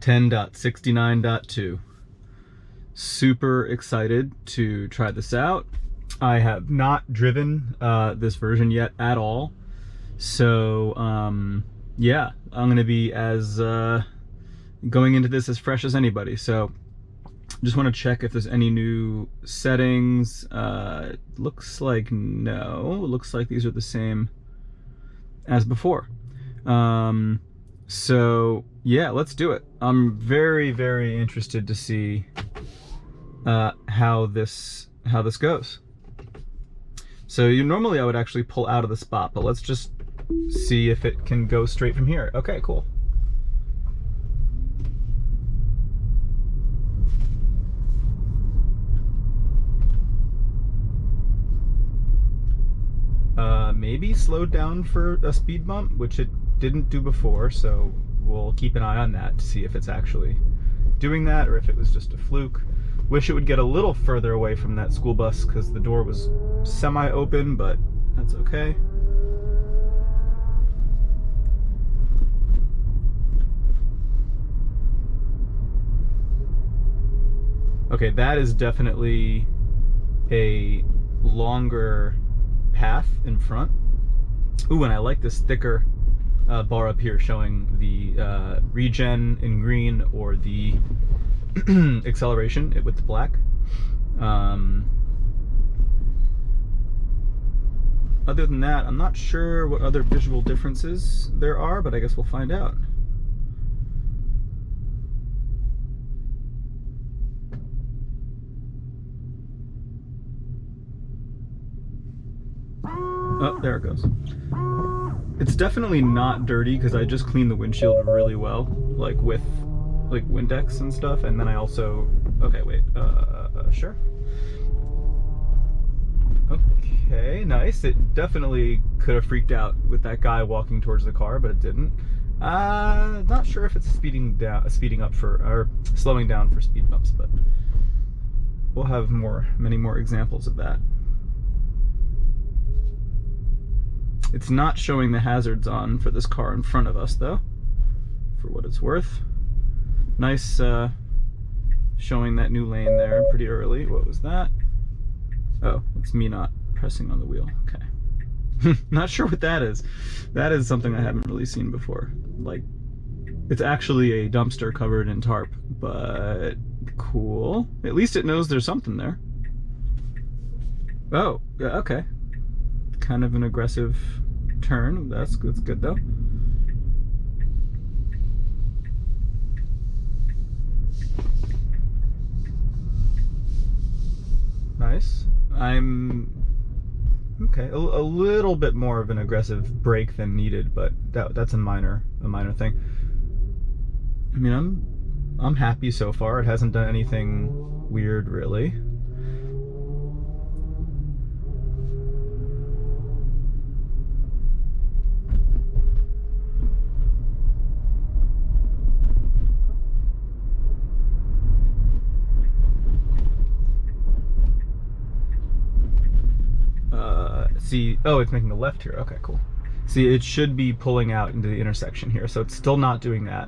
10.69.2. Super excited to try this out. I have not driven this version yet at all, so yeah, I'm gonna be as going into this as fresh as anybody. So just want to check if there's any new settings. Looks like no. Looks like these are the same as before. So yeah, let's do it. I'm very, very interested to see how this goes. So normally I would actually pull out of the spot, but let's just see if it can go straight from here. Okay, cool. Maybe slowed down for a speed bump, which it didn't do before, so we'll keep an eye on that to see if it's actually doing that or if it was just a fluke. Wish it would get a little further away from that school bus because the door was semi-open, but that's okay. Okay, that is definitely a longer path in front. Ooh, and I like this thicker bar up here showing the regen in green or the acceleration with the black. Other than that, I'm not sure what other visual differences there are, but I guess we'll find out. Oh, there it goes. It's definitely not dirty because I just cleaned the windshield really well, like with Windex and stuff, and then I also, okay, wait, sure. Okay, nice. It definitely could have freaked out with that guy walking towards the car, but it didn't. Not sure if it's speeding up for, or slowing down for speed bumps, but we'll have many more examples of that. It's not showing the hazards on for this car in front of us, though, for what it's worth. Nice showing that new lane there pretty early. What was that? Oh, it's me not pressing on the wheel. Okay. Not sure what that is. That is something I haven't really seen before. Like, it's actually a dumpster covered in tarp, but cool. At least it knows there's something there. Oh, yeah, okay. Kind of an aggressive turn. That's good though. Nice. I'm okay. A little bit more of an aggressive brake than needed, but that's a minor thing. I mean, I'm happy so far. It hasn't done anything weird really. See, oh, it's making a left here. Okay, cool. See, it should be pulling out into the intersection here, so it's still not doing that,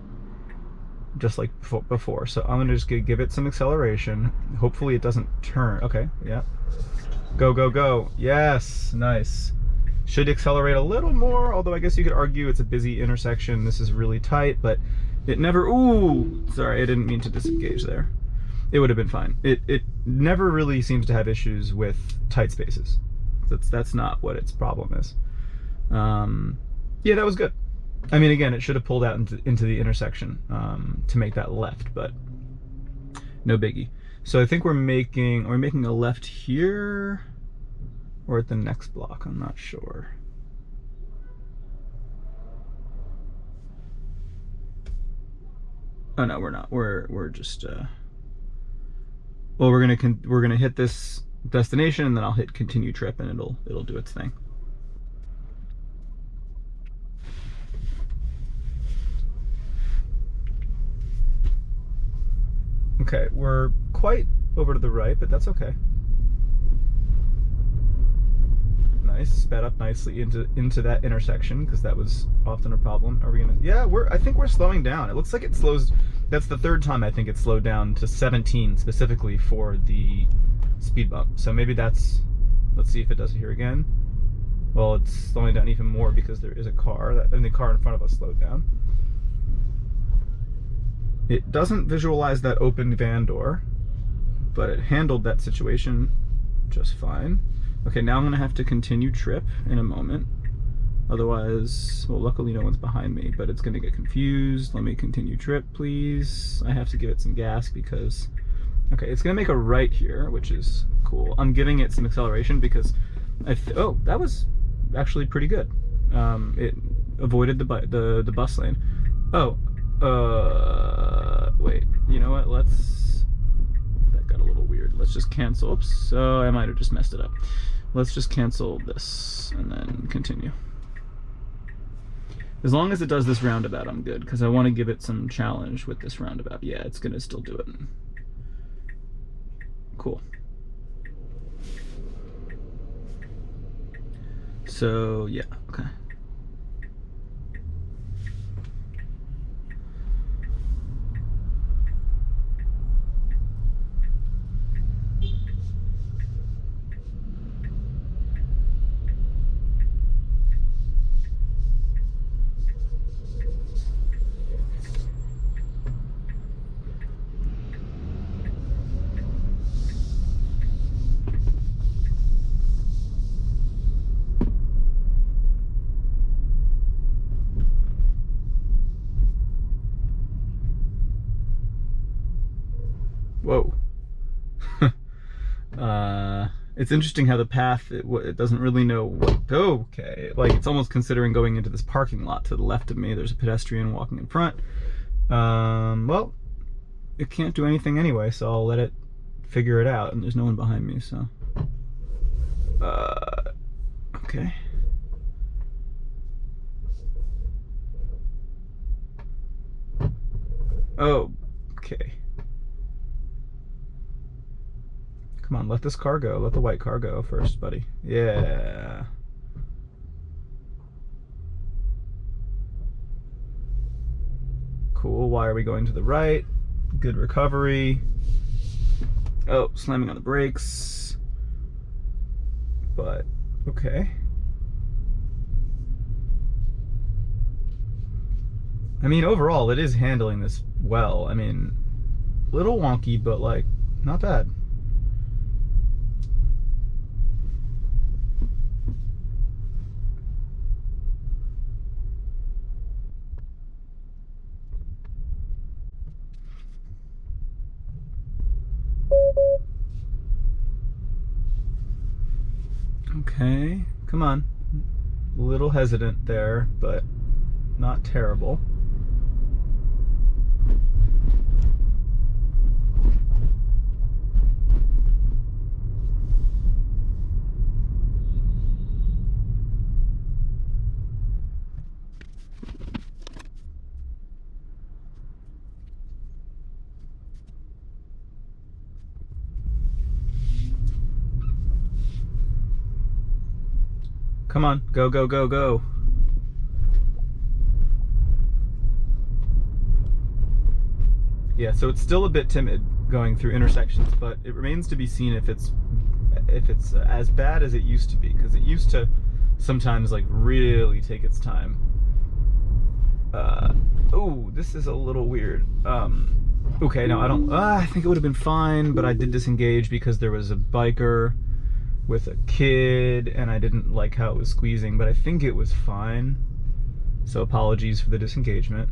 just like before. So I'm gonna just give it some acceleration. Hopefully it doesn't turn. Okay, yeah. Go, go, go. Yes, nice. Should accelerate a little more, although I guess you could argue it's a busy intersection. This is really tight, but it never, ooh, sorry, I didn't mean to disengage there. It would have been fine. It never really seems to have issues with tight spaces. That's not what its problem is. Yeah, that was good. I mean, again, it should have pulled out into the intersection to make that left, but no biggie. So I think are we making a left here or at the next block? I'm not sure. Oh no, we're not. We're just well, we're gonna hit this destination and then I'll hit continue trip and it'll do its thing. Okay, we're quite over to the right, but that's okay. Nice, sped up nicely into that intersection because that was often a problem. Are we gonna? Yeah, I think we're slowing down. It looks like it That's the third time I think it slowed down to 17 specifically for the speed bump. So maybe that's, let's see if it does it here again. Well, it's slowing down even more because there is a car, and the car in front of us slowed down. It doesn't visualize that open van door, but it handled that situation just fine. Okay, now I'm gonna have to continue trip in a moment. Otherwise, well, luckily no one's behind me, but it's gonna get confused. Let me continue trip, please. I have to give it some gas because, okay, it's gonna make a right here, which is cool. I'm giving it some acceleration because oh, that was actually pretty good. It avoided the bus lane. Oh, wait, you know what? That got a little weird. Let's just cancel. Oops, so I might have just messed it up. Let's just cancel this and then continue. As long as it does this roundabout, I'm good, because I want to give it some challenge with this roundabout. Yeah, it's gonna still do it. Cool. So, yeah, okay. Whoa. It's interesting how the path, it doesn't really know what, okay. Like, it's almost considering going into this parking lot to the left of me. There's a pedestrian walking in front. Well, it can't do anything anyway, so I'll let it figure it out, and there's no one behind me, so. Okay. Oh, okay. Come on, let this car go. Let the white car go first, buddy. Yeah. Cool. Why are we going to the right? Good recovery. Oh, slamming on the brakes. But, okay. I mean, overall, it is handling this well. I mean, little wonky, but like, not bad. Okay, come on. A little hesitant there, but not terrible. Come on, go, go, go, go. Yeah, so it's still a bit timid going through intersections, but it remains to be seen if it's as bad as it used to be, because it used to sometimes like really take its time. Oh, this is a little weird. Okay, no, I think it would have been fine, but I did disengage because there was a biker with a kid, and I didn't like how it was squeezing, but I think it was fine. So apologies for the disengagement.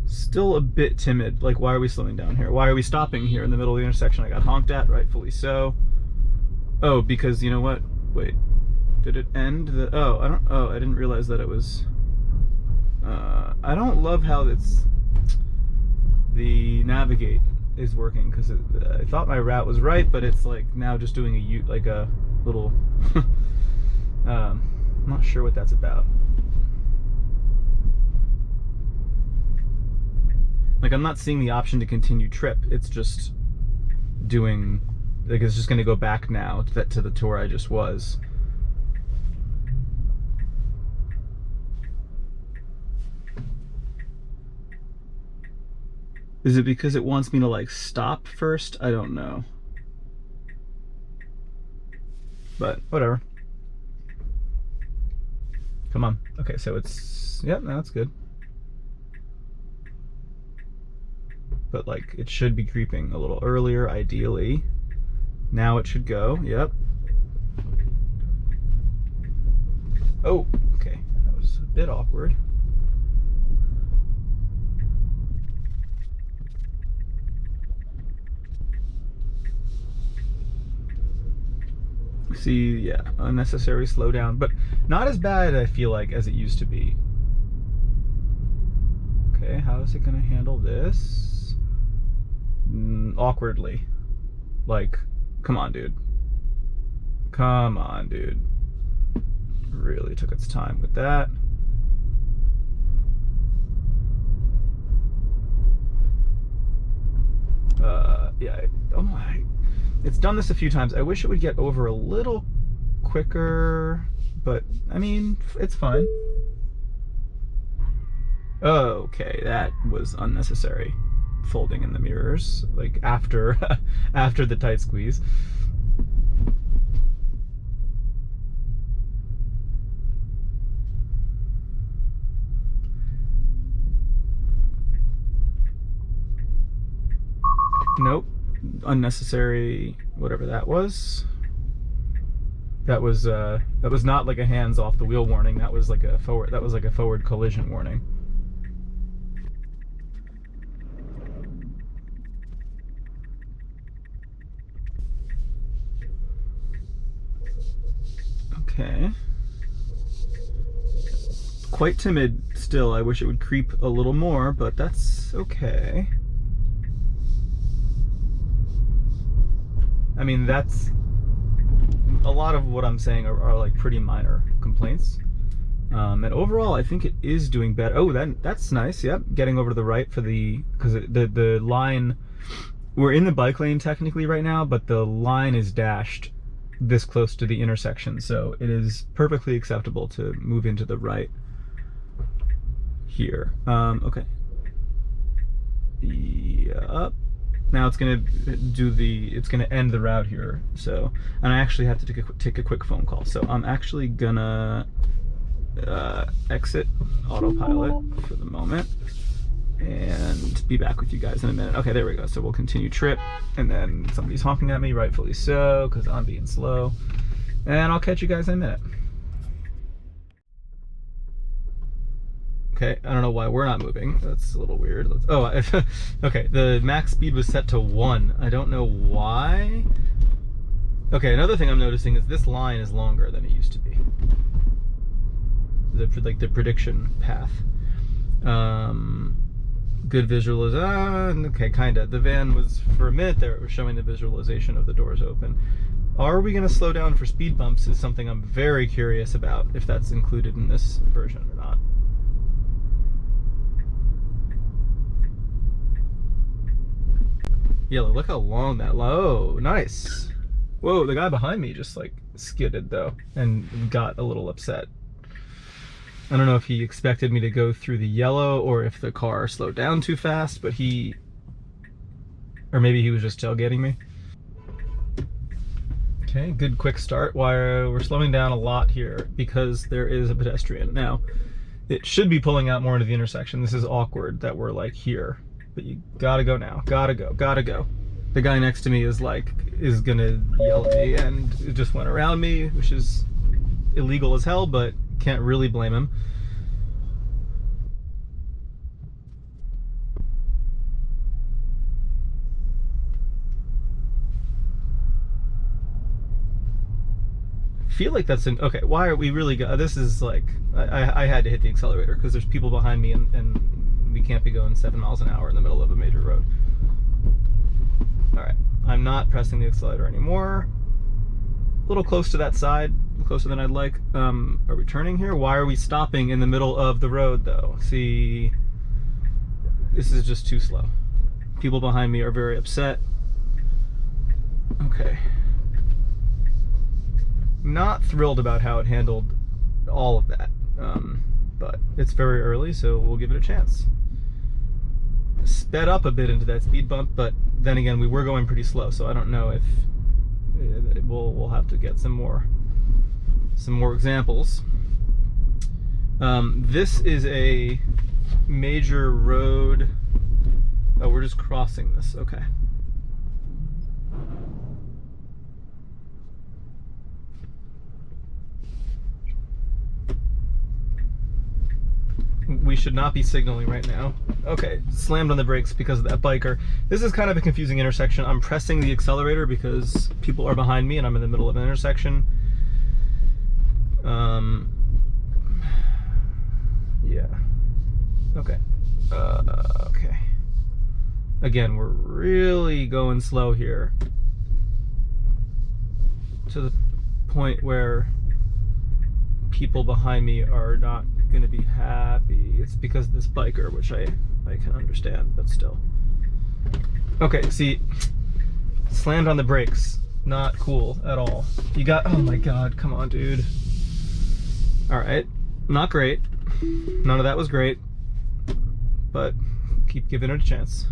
Still a bit timid. Like, why are we slowing down here? Why are we stopping here in the middle of the intersection? I got honked at, rightfully so. Oh, because you know what? Wait, did it end? I didn't realize that it was. I don't love how the navigate is working, because I thought my route was right, but it's like now just doing a little. I'm not sure what that's about. Like, I'm not seeing the option to continue trip. It's just doing like it's just going to go back now to where I just was. Is it because it wants me to like stop first? I don't know. But whatever. Come on. Okay, so it's, yep, no, that's good. But like it should be creeping a little earlier, ideally. Now it should go, yep. Oh, okay, that was a bit awkward. See, yeah, unnecessary slowdown, but not as bad, I feel like, as it used to be. Okay, how is it gonna handle this? Awkwardly. Like, come on, dude. Come on, dude. Really took its time with that. Yeah, oh my. It's done this a few times. I wish it would get over a little quicker, but I mean, it's fine. Okay, that was unnecessary. Folding in the mirrors, like after after the tight squeeze. Nope. Unnecessary, whatever that was. That was not like a hands off the wheel warning. That was like a forward collision warning. Okay. Quite timid still. I wish it would creep a little more, but that's okay. I mean, that's a lot of what I'm saying are like pretty minor complaints. And overall, I think it is doing better. Oh, that's nice. Yep, getting over to the right for because the line, we're in the bike lane technically right now, but the line is dashed this close to the intersection, so it is perfectly acceptable to move into the right here. Okay. Yep. Now it's gonna it's gonna end the route here. So, and I actually have to take a quick phone call. So I'm actually gonna exit autopilot for the moment and be back with you guys in a minute. Okay, there we go. So we'll continue trip, and then somebody's honking at me, rightfully so, because I'm being slow. And I'll catch you guys in a minute. Okay, I don't know why we're not moving. That's a little weird. Okay, the max speed was set to 1. I don't know why. Okay, another thing I'm noticing is this line is longer than it used to be. The prediction path. Good visualization. Okay, kinda. The van was, for a minute there, it was showing the visualization of the doors open. Are we gonna slow down for speed bumps is something I'm very curious about, if that's included in this version or not. Yeah, look how long that, oh, nice. Whoa, the guy behind me just like skidded though and got a little upset. I don't know if he expected me to go through the yellow or if the car slowed down too fast, but or maybe he was just tailgating me. Okay, good quick start. We're slowing down a lot here because there is a pedestrian. Now, it should be pulling out more into the intersection. This is awkward that we're like here. But you gotta go now. Gotta go. The guy next to me is gonna yell at me, and it just went around me, which is illegal as hell, but can't really blame him. I feel like that's okay, why are we really this is like, I had to hit the accelerator because there's people behind me and we can't be going 7 miles an hour in the middle of a major road. All right, I'm not pressing the accelerator anymore. A little close to that side, closer than I'd like. Are we turning here? Why are we stopping in the middle of the road though? See, this is just too slow. People behind me are very upset. Okay. Not thrilled about how it handled all of that, but it's very early, so we'll give it a chance. Sped up a bit into that speed bump, but then again, we were going pretty slow, so I don't know if we'll have to get some more examples. This is a major road. Oh, we're just crossing this. Okay. We should not be signaling right now. Okay, slammed on the brakes because of that biker. This is kind of a confusing intersection. I'm pressing the accelerator because people are behind me and I'm in the middle of an intersection. Yeah. Okay. Okay. Again, we're really going slow here to the point where people behind me are not going to be happy. It's because of this biker, which I can understand, but still. Okay, see, slammed on the brakes. Not cool at all. You got, oh my god, come on, dude. All right, not great. None of that was great, but keep giving it a chance.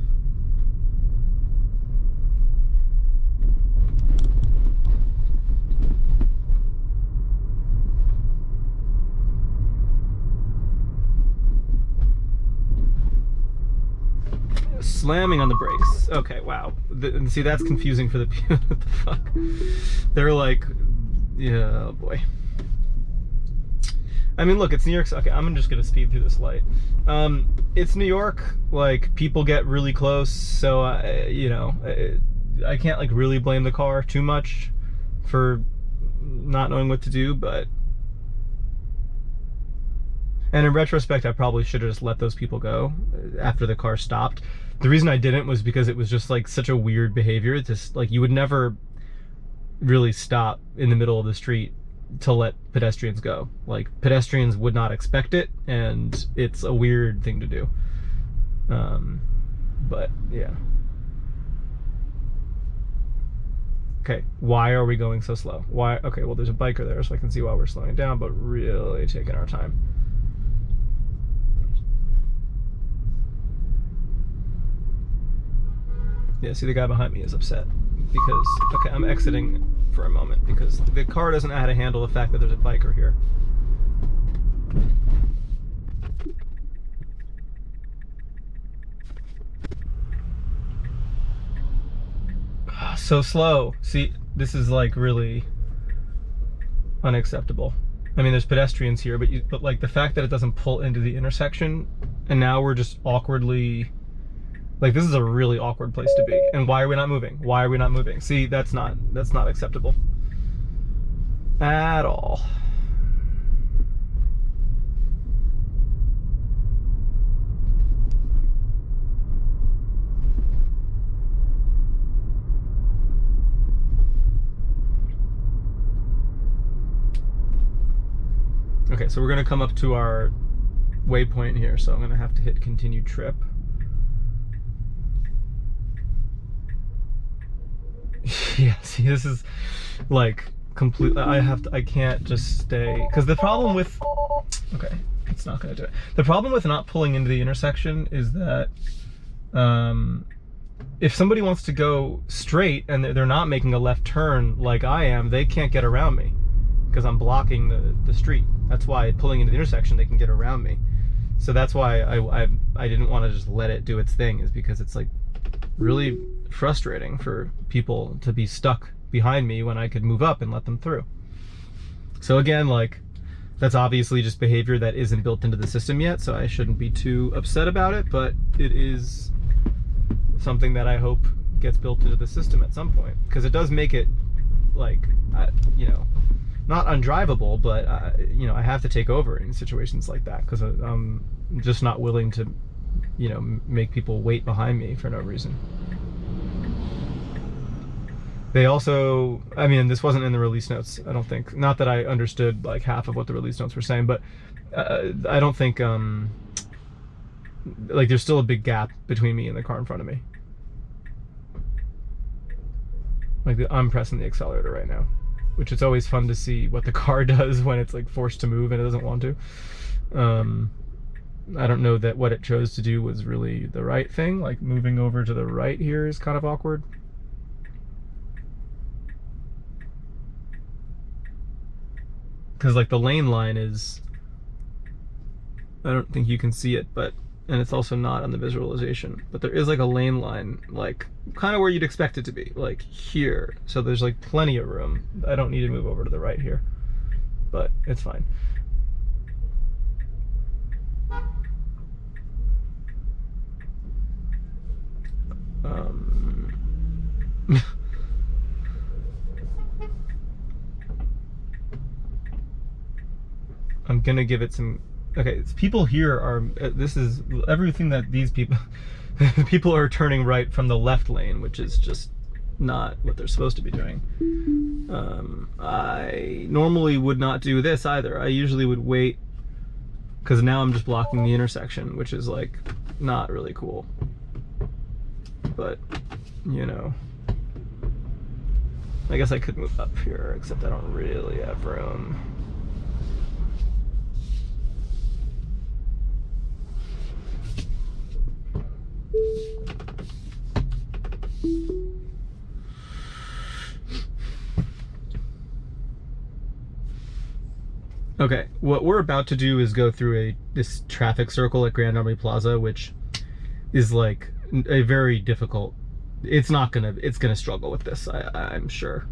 Slamming on the brakes. Okay, wow. And see, that's confusing for the people. What the fuck? They're like, yeah, oh boy. I mean, look, it's New York. Okay, I'm just gonna speed through this light. It's New York. Like, people get really close, so you know, I can't like really blame the car too much for not knowing what to do, but. And in retrospect, I probably should have just let those people go after the car stopped. The reason I didn't was because it was just like such a weird behavior. It's just like you would never really stop in the middle of the street to let pedestrians go. Like, pedestrians would not expect it, and it's a weird thing to do. But yeah. Okay, why are we going so slow? Why? Okay, well, there's a biker there, so I can see why we're slowing down, but really taking our time. Yeah, see, the guy behind me is upset because, okay, I'm exiting for a moment because the car doesn't know how to handle the fact that there's a biker here. So slow. See, this is like really unacceptable. I mean, there's pedestrians here, but like the fact that it doesn't pull into the intersection, and now we're just awkwardly. Like, this is a really awkward place to be. And why are we not moving? Why are we not moving? See, that's not acceptable at all. Okay, so we're gonna come up to our waypoint here, so I'm gonna have to hit continue trip. Yeah, see, this is like completely, I can't just stay, because the problem with, okay, it's not gonna do it. The problem with not pulling into the intersection is that if somebody wants to go straight and they're not making a left turn like I am, they can't get around me because I'm blocking the street. That's why pulling into the intersection, they can get around me. So that's why I didn't want to just let it do its thing, is because it's like really frustrating for people to be stuck behind me when I could move up and let them through. So again, like, that's obviously just behavior that isn't built into the system yet, so I shouldn't be too upset about it, but it is something that I hope gets built into the system at some point, because it does make it, like, you know, not undrivable, but you know, I have to take over in situations like that because I'm just not willing to, you know, make people wait behind me for no reason. They also, I mean, this wasn't in the release notes, I don't think. Not that I understood like half of what the release notes were saying, but I don't think, like, there's still a big gap between me and the car in front of me. Like I'm pressing the accelerator right now, which it's always fun to see what the car does when it's like forced to move and it doesn't want to. I don't know that what it chose to do was really the right thing. Like moving over to the right here is kind of awkward. Because like the lane line is, I don't think you can see it, but, and it's also not on the visualization, but there is like a lane line, like kind of where you'd expect it to be, like here. So there's like plenty of room. I don't need to move over to the right here, but it's fine. I'm gonna give it some. Okay, people here are. This is everything that these people. People are turning right from the left lane, which is just not what they're supposed to be doing. I normally would not do this either. I usually would wait, because now I'm just blocking the intersection, which is like not really cool. But you know, I guess I could move up here, except I don't really have room. Okay, what we're about to do is go through this traffic circle at Grand Army Plaza, which is like a very difficult. It's gonna struggle with this. I'm sure.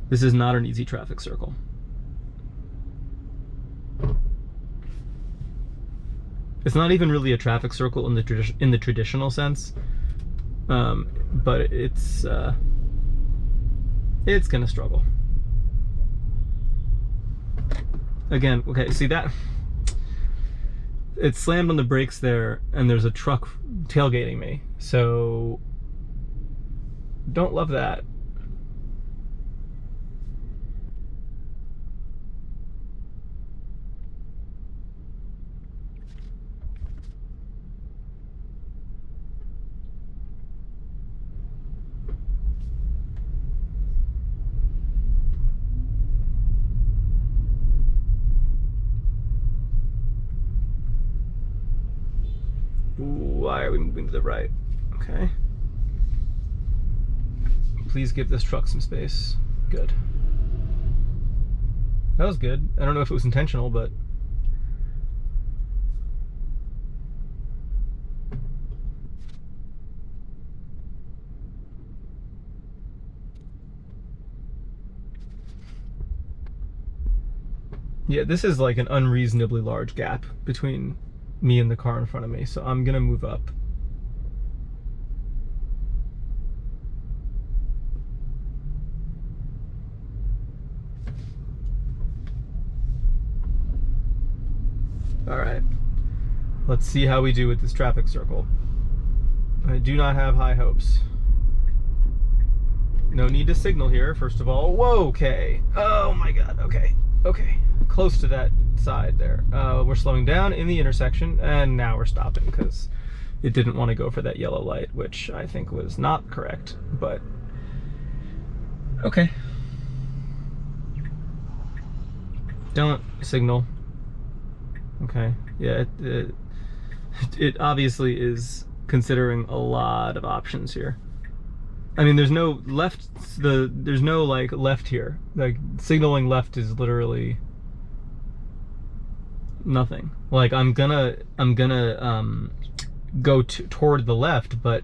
This is not an easy traffic circle. It's not even really a traffic circle in the traditional sense, but it's gonna struggle. Again, okay, see that? It slammed on the brakes there, and there's a truck tailgating me. So, don't love that. Why are we moving to the right? Okay. Please give this truck some space. Good. That was good. I don't know if it was intentional, but... yeah, this is like an unreasonably large gap between me and the car in front of me, so I'm gonna move up. All right, let's see how we do with this traffic circle. I do not have high hopes. No need to signal here, first of all. Whoa, okay. Oh my God, okay, okay. Close to that side there. We're slowing down in the intersection, and now we're stopping because it didn't want to go for that yellow light, which I think was not correct, but okay. Don't signal. Okay, yeah, it obviously is considering a lot of options here. I mean, there's no left, there's no like left here. Like signaling left is literally nothing. Like I'm gonna go toward the left, but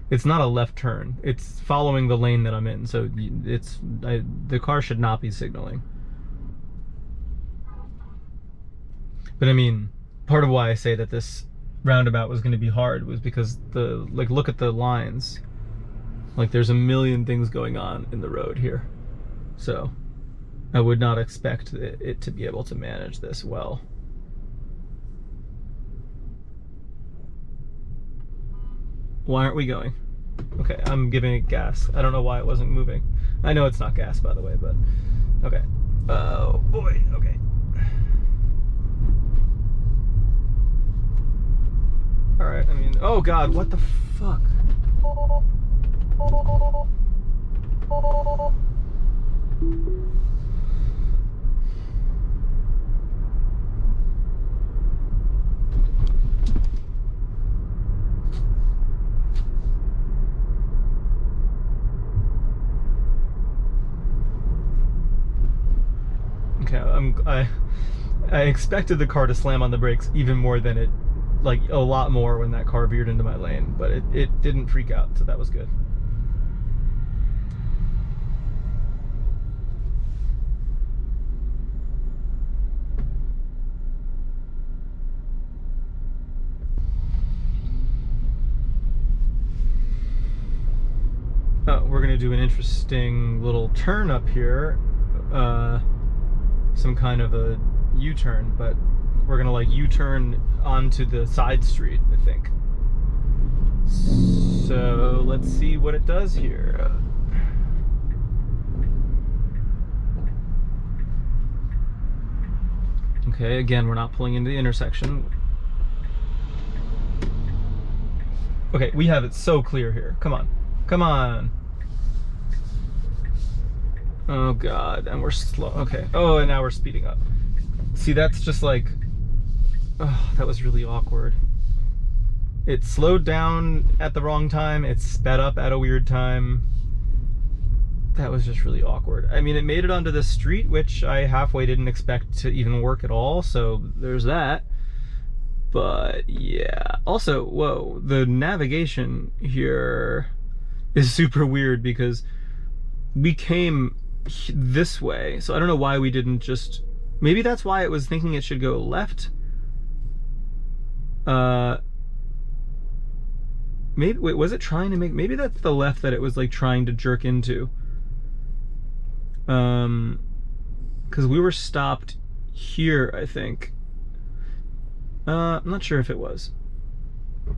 it's not a left turn. It's following the lane that I'm in. So the car should not be signaling. But I mean, part of why I say that this roundabout was going to be hard was because look at the lines. Like there's a million things going on in the road here. So I would not expect it to be able to manage this well. Why aren't we going? Okay, I'm giving it gas. I don't know why it wasn't moving. I know it's not gas, by the way, but okay. Oh boy, okay. Alright, I mean, oh God, what the fuck? Okay, I expected the car to slam on the brakes even more than it, like a lot more when that car veered into my lane, but it didn't freak out, so that was good. We're gonna do an interesting little turn up here, some kind of a U-turn, but we're gonna like U-turn onto the side street, I think. So let's see what it does here. Okay, again, we're not pulling into the intersection. Okay, we have it so clear here. Come on, come on. Oh God, and we're slow. Okay. Oh, and now we're speeding up. See, that's just like, oh, that was really awkward. It slowed down at the wrong time. It sped up at a weird time. That was just really awkward. I mean, it made it onto the street, which I halfway didn't expect to even work at all. So there's that. But yeah. Also, whoa, the navigation here is super weird because we came this way, so I don't know why we didn't just, maybe that's why it was thinking it should go left. Maybe, wait, was it trying to make, maybe that's the left that it was like trying to jerk into, because we were stopped here, I think. I'm not sure if it was.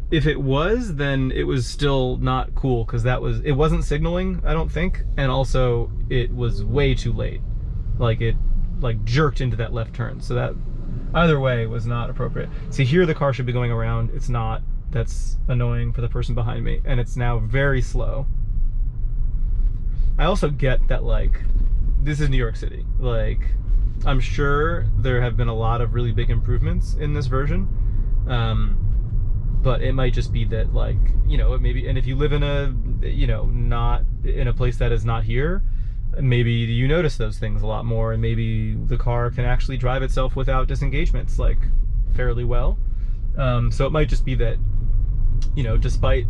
If it was, then it was still not cool, because it wasn't signaling, I don't think, and also it was way too late. Like it jerked into that left turn, so that either way was not appropriate. See, here the car should be going around, it's not. That's annoying for the person behind me, and it's now very slow. I also get that, like, this is New York City. Like, I'm sure there have been a lot of really big improvements in this version. But it might just be that, like, you know, maybe, and if you live in a, you know, not in a place that is not here, maybe you notice those things a lot more, and maybe the car can actually drive itself without disengagements, like, fairly well. So it might just be that, you know, despite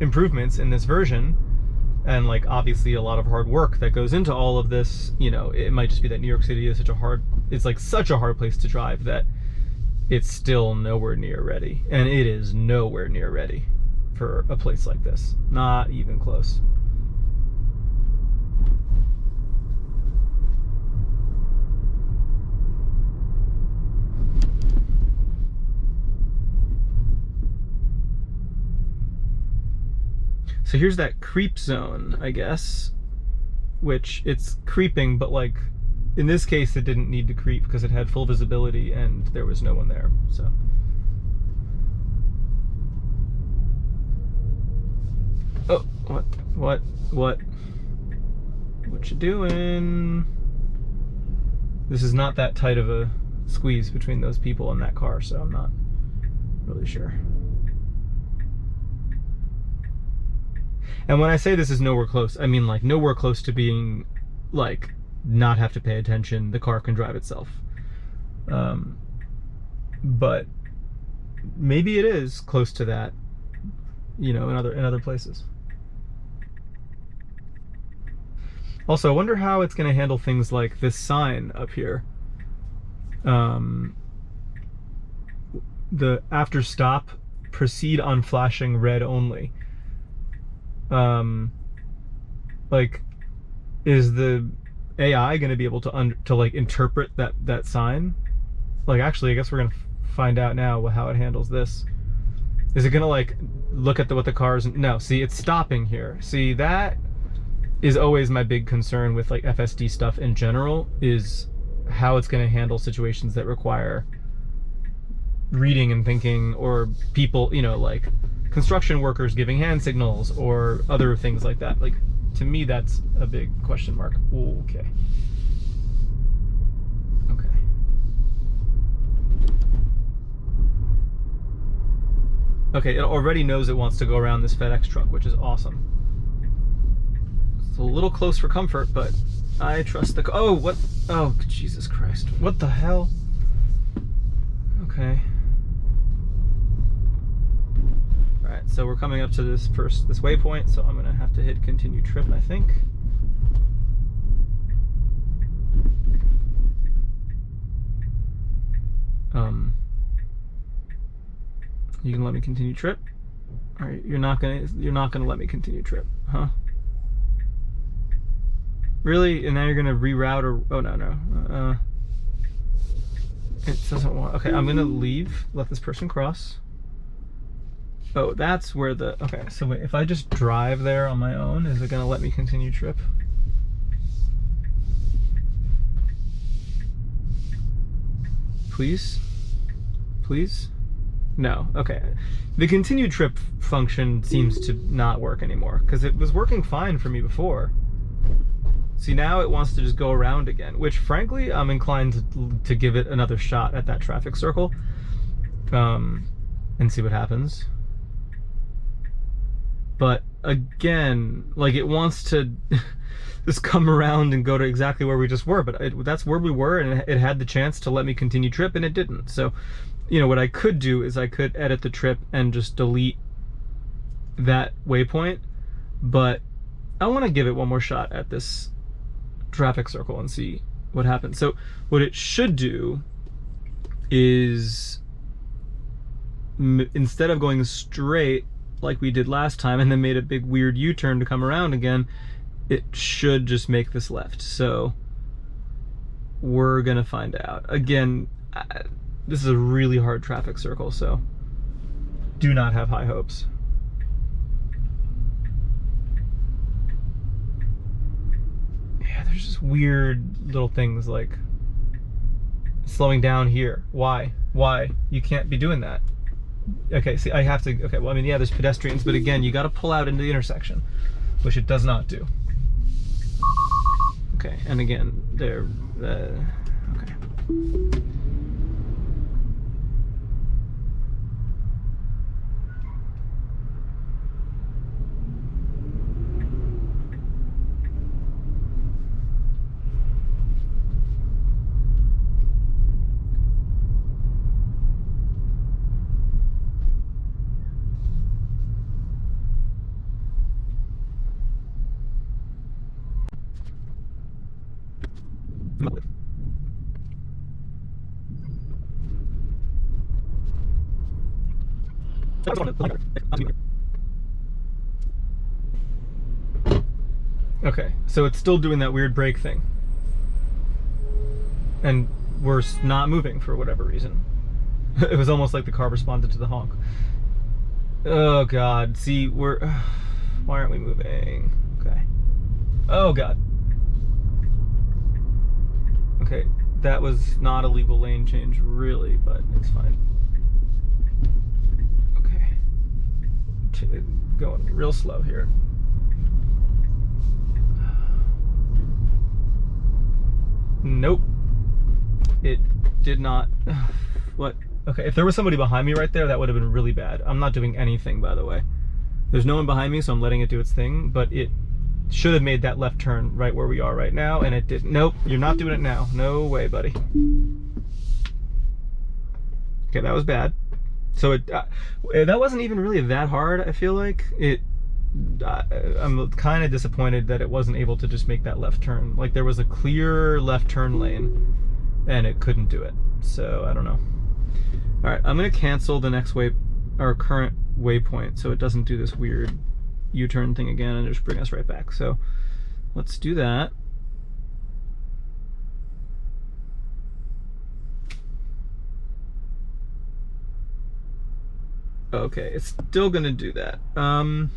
improvements in this version, and, like, obviously a lot of hard work that goes into all of this, you know, it might just be that New York City is it's like such a hard place to drive that it's still nowhere near ready. And it is nowhere near ready for a place like this. Not even close. So here's that creep zone, I guess, which it's creeping, but like, in this case, it didn't need to creep because it had full visibility and there was no one there, so. Oh, what you doing? This is not that tight of a squeeze between those people and that car, so I'm not really sure. And when I say this is nowhere close, I mean like nowhere close to being like not have to pay attention, the car can drive itself. But maybe it is close to that, you know, in other places. Also, I wonder how it's going to handle things like this sign up here. The after stop, proceed on flashing red only. Like, is the AI going to be able to like interpret that sign? Like, actually, I guess we're going to find out now how it handles this. Is it going to like look at what the car's? No, see, it's stopping here. See, that is always my big concern with like FSD stuff in general, is how it's going to handle situations that require reading and thinking, or people, you know, like construction workers giving hand signals or other things like that. Like, To me, that's a big question mark. Ooh, okay. Okay. Okay, it already knows it wants to go around this FedEx truck, which is awesome. It's a little close for comfort, but I trust the... Oh, what? Oh, Jesus Christ. What the hell? Okay. Alright, so we're coming up to this waypoint, so I'm gonna have to hit continue trip, I think. You can let me continue trip? Alright, you're not gonna let me continue trip, huh? Really? And now you're gonna reroute or... Oh, no. It doesn't want... Okay, I'm gonna leave, let this person cross. Oh, that's where the... Okay, so wait, if I just drive there on my own, is it gonna let me continue trip? Please? Please? No, okay. The continue trip function seems to not work anymore, because it was working fine for me before. See, now it wants to just go around again, which frankly, I'm inclined to give it another shot at that traffic circle, and see what happens. But again, like, it wants to just come around and go to exactly where we just were, but that's where we were, and it had the chance to let me continue trip, and it didn't. So, you know, what I could do is I could edit the trip and just delete that waypoint, but I want to give it one more shot at this traffic circle and see what happens. So what it should do is, instead of going straight like we did last time and then made a big weird U-turn to come around again, it should just make this left. So we're gonna find out. Again, this is a really hard traffic circle, so do not have high hopes. Yeah, there's just weird little things like slowing down here. Why? Why? You can't be doing that. Okay, see, I have to... Okay, well, I mean, yeah, there's pedestrians, but again, you got to pull out into the intersection, which it does not do. Okay, and again, there... okay. Okay, so it's still doing that weird brake thing. And we're not moving for whatever reason. It was almost like the car responded to the honk. Oh God, see, we're... Why aren't we moving? Okay. Oh God. Okay, that was not a legal lane change, really, but it's fine. Okay. Going real slow here. Nope. It did not. What? Okay, if there was somebody behind me right there, that would have been really bad. I'm not doing anything, by the way. There's no one behind me, so I'm letting it do its thing, but it should have made that left turn right where we are right now, and it didn't. Nope, you're not doing it now. No way, buddy. Okay, that was bad. So that wasn't even really that hard, I feel like. I'm kind of disappointed that it wasn't able to just make that left turn. Like, there was a clear left turn lane, and it couldn't do it. So, I don't know. Alright, I'm going to cancel the next our current waypoint so it doesn't do this weird U-turn thing again and just bring us right back. So, let's do that. Okay, it's still gonna do that. Oh,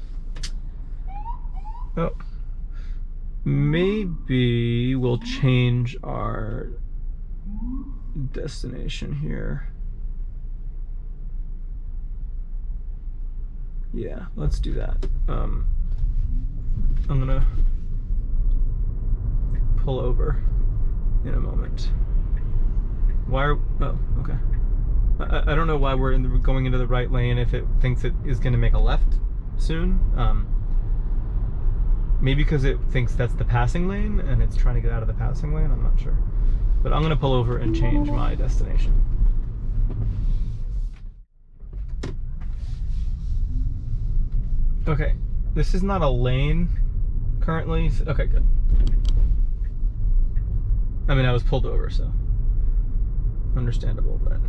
maybe we'll change our destination here. Yeah, let's do that. I'm gonna pull over in a moment. Why are, oh, okay. I don't know why we're going into the right lane if it thinks it is gonna make a left soon. Maybe because it thinks that's the passing lane and it's trying to get out of the passing lane, I'm not sure. But I'm gonna pull over and change my destination. Okay, this is not a lane currently. Okay, good. I mean, I was pulled over, so understandable, but.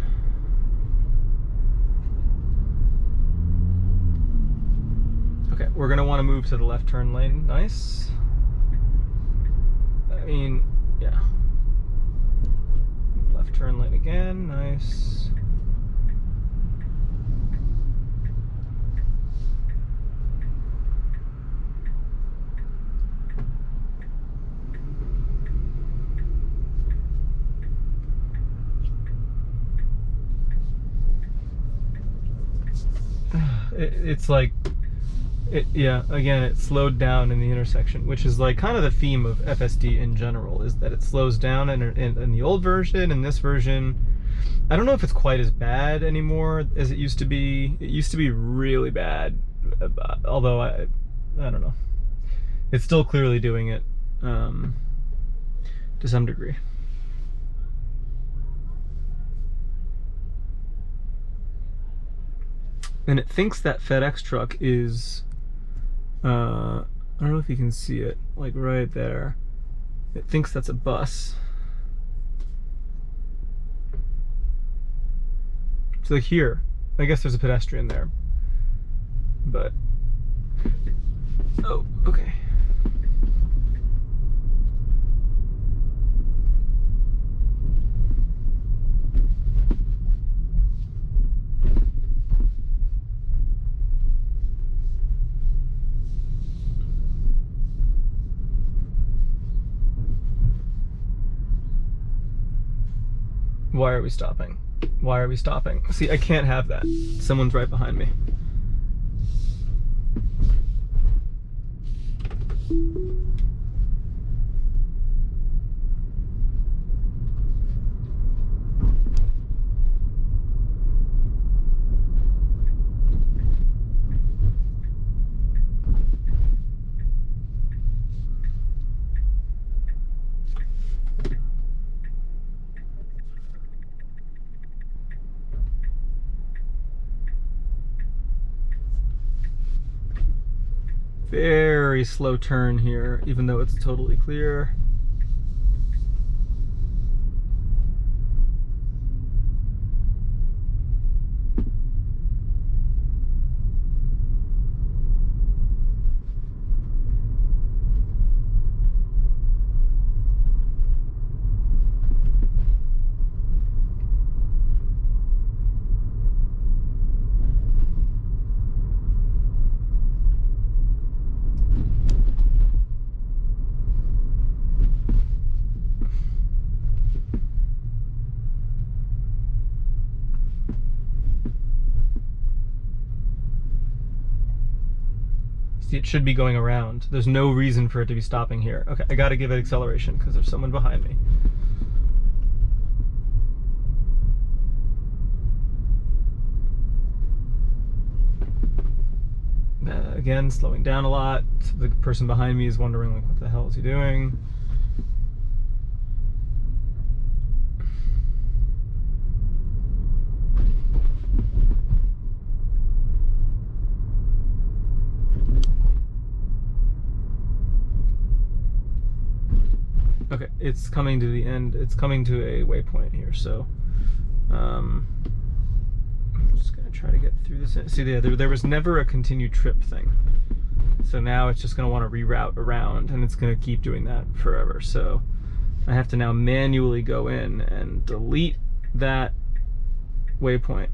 Okay, we're gonna want to move to the left turn lane. Nice. I mean, yeah. Left turn lane again. Nice. It's like, yeah, again, it slowed down in the intersection, which is like kind of the theme of FSD in general, is that it slows down in the old version. In this version, I don't know if it's quite as bad anymore as it used to be. It used to be really bad, although I don't know. It's still clearly doing it to some degree. And it thinks that FedEx truck is, I don't know if you can see it, like right there. It thinks that's a bus. So here, I guess there's a pedestrian there. But, oh, okay. Why are we stopping? Why are we stopping? See, I can't have that. Someone's right behind me. Very slow turn here, even though it's totally clear. See, it should be going around. There's no reason for it to be stopping here. Okay, I gotta give it acceleration because there's someone behind me. Again, slowing down a lot. The person behind me is wondering, like, what the hell is he doing? Okay, it's coming to the end. It's coming to a waypoint here, so I'm just gonna try to get through this. See, there was never a continued trip thing, so now it's just gonna want to reroute around, and it's gonna keep doing that forever. So I have to now manually go in and delete that waypoint.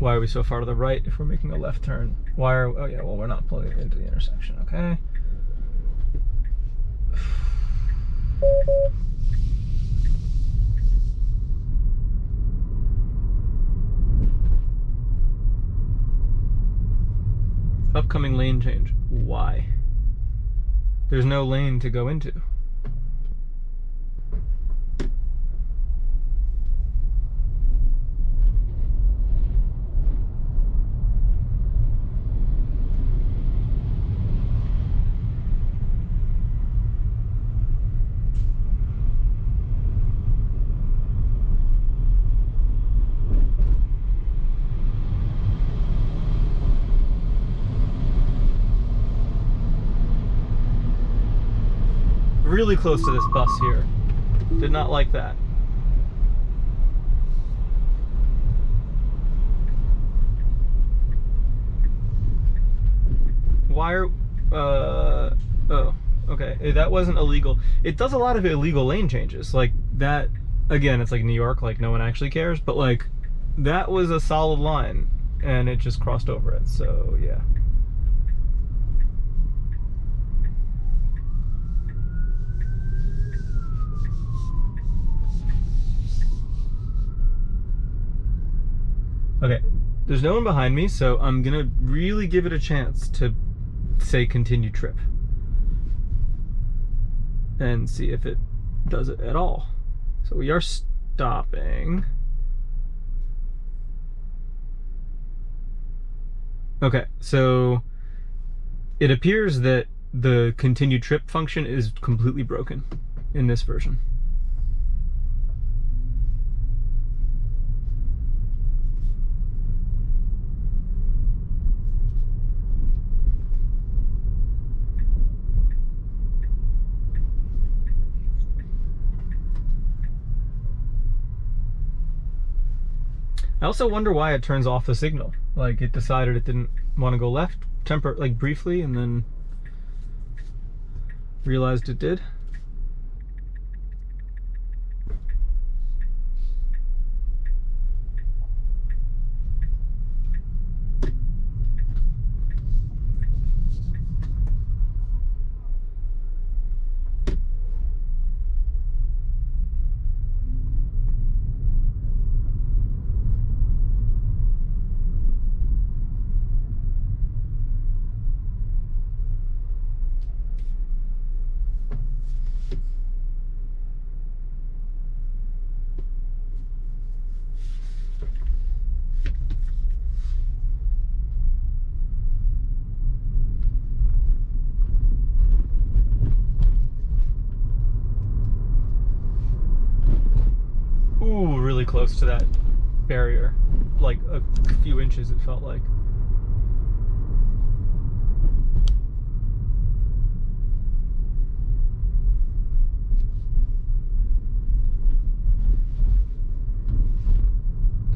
Why are we so far to the right if we're making a left turn? Why are, oh yeah, well, we're not pulling into the intersection, okay. Upcoming lane change. Why? There's no lane to go into. Really close to this bus here. Did not like that. Why are, oh, okay, that wasn't illegal. It does a lot of illegal lane changes. Like that, again, it's like New York, like no one actually cares, but like that was a solid line and it just crossed over it, so yeah. Okay, there's no one behind me, so I'm gonna really give it a chance to say continue trip and see if it does it at all. So we are stopping. Okay, so it appears that the continue trip function is completely broken in this version. I also wonder why it turns off the signal. Like it decided it didn't want to go left, like briefly, and then realized it did. Ooh, really close to that barrier. Like a few inches, it felt like.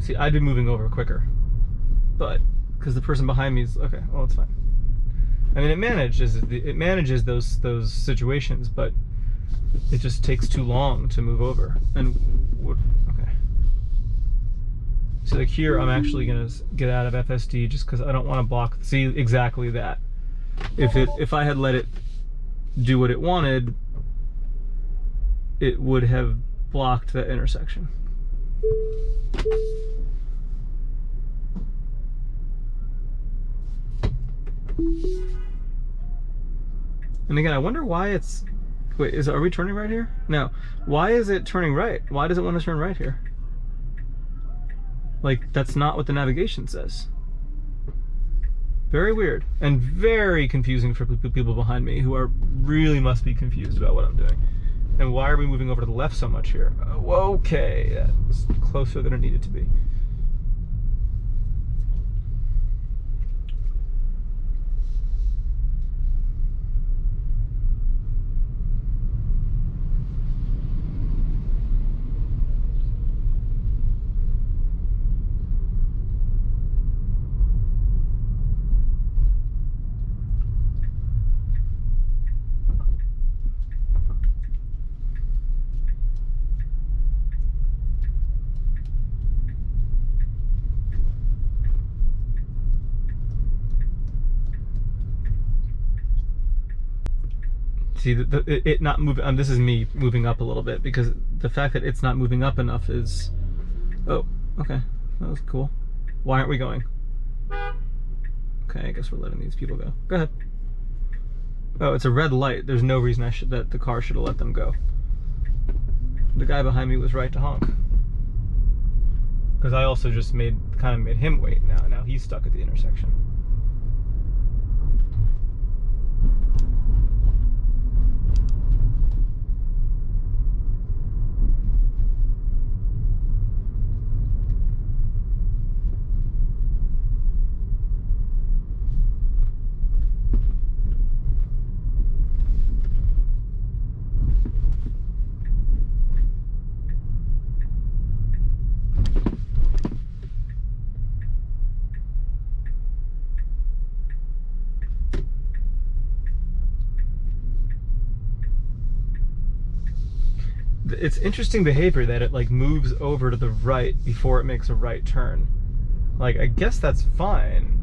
See, I'd be moving over quicker, but because the person behind me is okay. Well, it's fine. I mean, it manages those situations, but it just takes too long to move over. And okay. So like here, I'm actually gonna get out of FSD just because I don't want to block. See, exactly that. If I had let it do what it wanted, it would have blocked that intersection. And again, I wonder why it's, wait, are we turning right here? No. Why is it turning right? Why does it want to turn right here? Like, that's not what the navigation says. Very weird and very confusing for people behind me who are really must be confused about what I'm doing. And why are we moving over to the left so much here? Oh, okay, that's closer than it needed to be. See, it not moving, this is me moving up a little bit, because the fact that it's not moving up enough is, oh, okay, that was cool. Why aren't we going? Okay, I guess we're letting these people go. Go ahead. Oh, it's a red light. There's no reason that the car should have let them go. The guy behind me was right to honk. Because I also just kind of made him wait. Now he's stuck at the intersection. It's interesting behavior that it like moves over to the right before it makes a right turn. Like, I guess that's fine,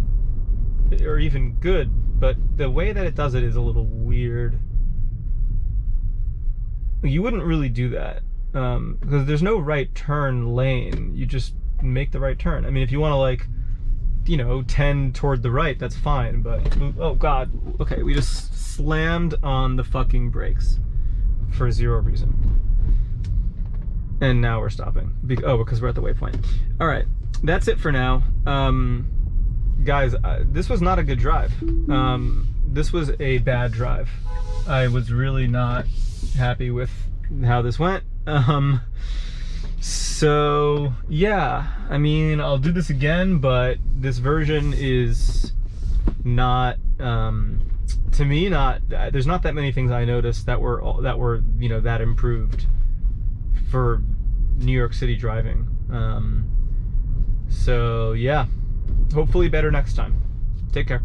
or even good, but the way that it does it is a little weird. You wouldn't really do that, because there's no right turn lane. You just make the right turn. I mean, if you want to, like, you know, tend toward the right, that's fine, but oh god, okay, we just slammed on the fucking brakes for zero reason. And now we're stopping. Because we're at the waypoint. All right, that's it for now. Guys, this was not a good drive. This was a bad drive. I was really not happy with how this went. So yeah, I mean, I'll do this again, but this version is not, to me, there's not that many things I noticed that were, you know, that improved for New York City driving. So yeah, hopefully better next time. Take care.